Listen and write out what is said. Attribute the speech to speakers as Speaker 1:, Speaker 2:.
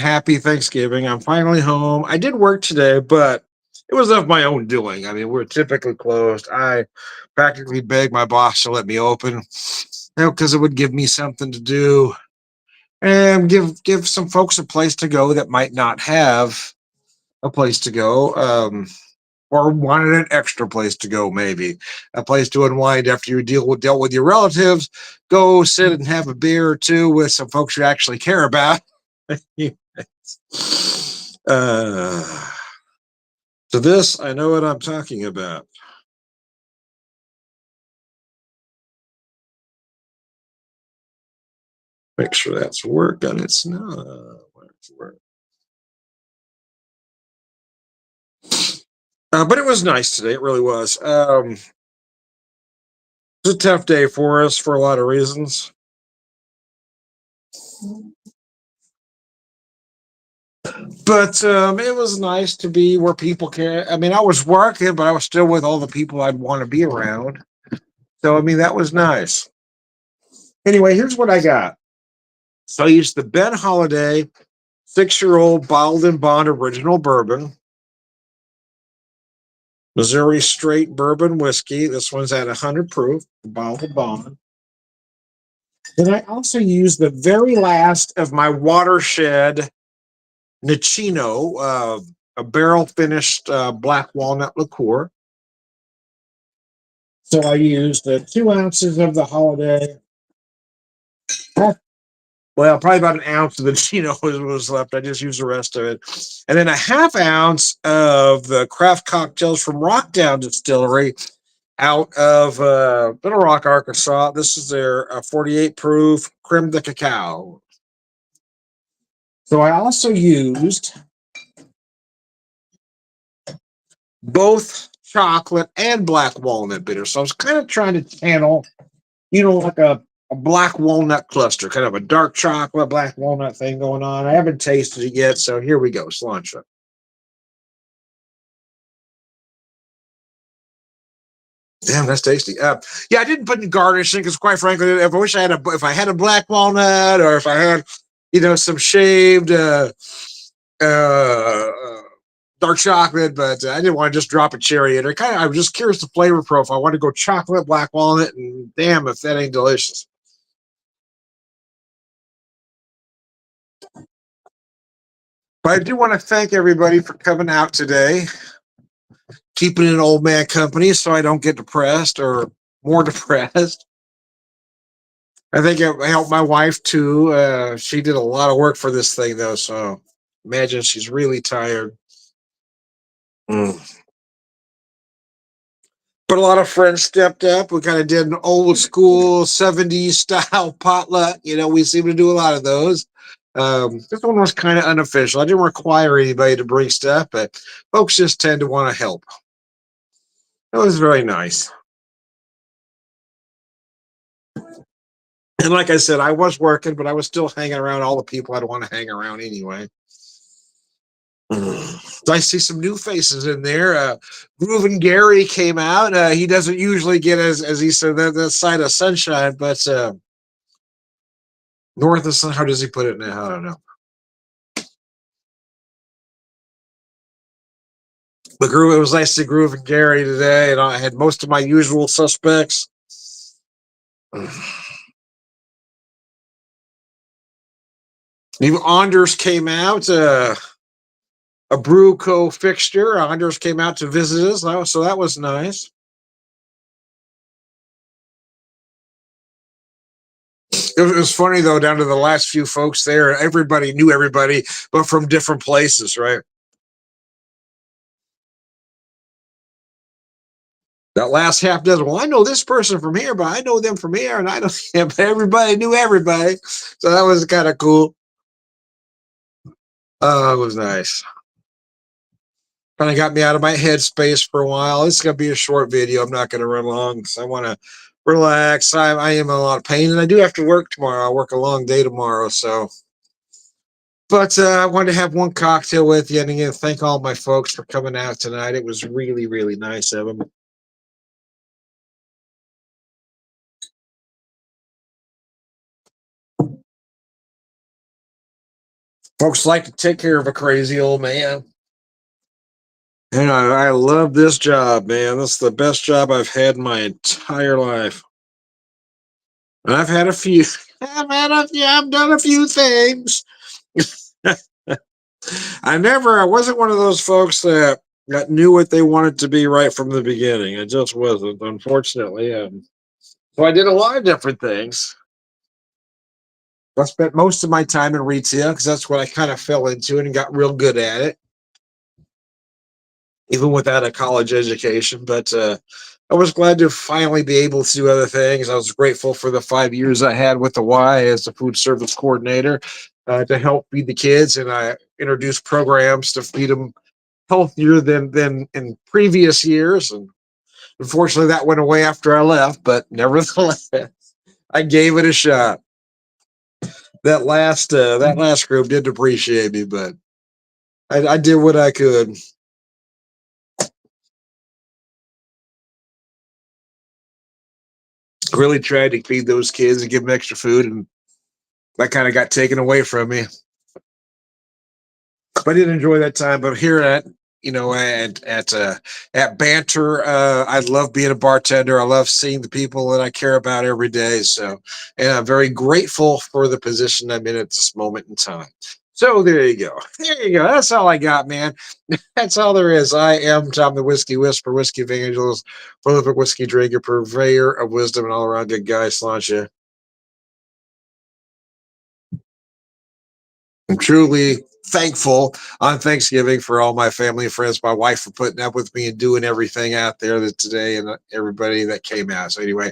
Speaker 1: happy Thanksgiving. I'm finally home. I did work today, but it was of my own doing. I mean, we're typically closed. I practically begged my boss to let me open, because it would give me something to do and give some folks a place to go that might not have a place to go. Or wanted an extra place to go, maybe a place to unwind after you dealt with your relatives. Go sit and have a beer or two with some folks you actually care about. uh, to this, I know what I'm talking about. Make sure that's working. It's not. Where's work? But it was nice today. It really was. It's a tough day for us for a lot of reasons. But it was nice to be where people can. I mean, I was working, but I was still with all the people I'd want to be around. So, I mean, that was nice. Anyway, here's what I got. So I used the Ben Holiday 6-year-old bottled and bond original bourbon, Missouri straight bourbon whiskey. This one's at 100 proof, bottled and bond. Then I also used the very last of my watershed Nicino, a barrel finished black walnut liqueur. So I used 2 ounces of the holiday. Well, probably about an ounce of the Chino was left. I just used the rest of it. And then a half ounce of the craft cocktails from Rockdown Distillery out of Little Rock, Arkansas. This is their 48 proof creme de cacao. So I also used both chocolate and black walnut bitter. So I was kind of trying to channel, like a black walnut cluster, kind of a dark chocolate, black walnut thing going on. I haven't tasted it yet, so here we go. Cilantro. Damn, that's tasty. Yeah, I didn't put any garnishing because, quite frankly, if I had a black walnut, or if I had, some shaved uh, dark chocolate, but I didn't want to just drop a cherry in it. I was just curious the flavor profile. I want to go chocolate, black walnut, and damn if that ain't delicious. But I do want to thank everybody for coming out today, keeping an old man company so I don't get depressed or more depressed. I think it helped my wife too. She did a lot of work for this thing though, so imagine she's really tired. Mm. But a lot of friends stepped up. We kind of did an old school 70s style potluck. We seem to do a lot of those. This one was kind of unofficial. I didn't require anybody to bring stuff, but folks just tend to want to help. It was very nice. And like I said, I was working, but I was still hanging around all the people I'd want to hang around anyway. I see some new faces in there. Groovin' Gary came out. He doesn't usually get, as he said, the side of sunshine, but north of sun. How does he put it now? I don't know. But it was nice to see Groovin' Gary today, and I had most of my usual suspects. Even Anders came out. A Brew Co. fixture. Anders came out to visit us, so that was nice. It was funny though, down to the last few folks there, everybody knew everybody, but from different places, right? That last half dozen. Well, I know this person from here, but I know them from here, and I don't. Yeah, but everybody knew everybody, so that was kind of cool. It was nice. Kind of got me out of my headspace for a while. It's gonna be a short video. I'm not gonna run long because I want to relax. I am in a lot of pain, and I do have to work tomorrow. I work a long day tomorrow, so. But I wanted to have one cocktail with you, and again, thank all my folks for coming out tonight. It was really, really nice of them. Folks like to take care of a crazy old man. And I love this job, man. This is the best job I've had in my entire life. And I've had a few. I've done a few things. I wasn't one of those folks that knew what they wanted to be right from the beginning. I just wasn't, unfortunately. So I did a lot of different things. I spent most of my time in retail because that's what I kind of fell into and got real good at it, even without a college education. But I was glad to finally be able to do other things. I was grateful for the 5 years I had with the Y as the food service coordinator to help feed the kids, and I introduced programs to feed them healthier than in previous years. And unfortunately, that went away after I left. But nevertheless, I gave it a shot. That last group didn't appreciate me, but I did what I could. Really tried to feed those kids and give them extra food, and that kind of got taken away from me. I did enjoy that time, but here at Banter, I love being a bartender. I love seeing the people that I care about every day. So, and I'm very grateful for the position I'm in at this moment in time. So there you go. There you go. That's all I got, man. That's all there is. I am Tom the Whiskey Whisperer, Whiskey Evangelist, prolific whiskey drinker, purveyor of wisdom, and all around good guy. Sláinte. I'm truly thankful on Thanksgiving for all my family and friends, my wife for putting up with me and doing everything out there that today, and everybody that came out. So anyway,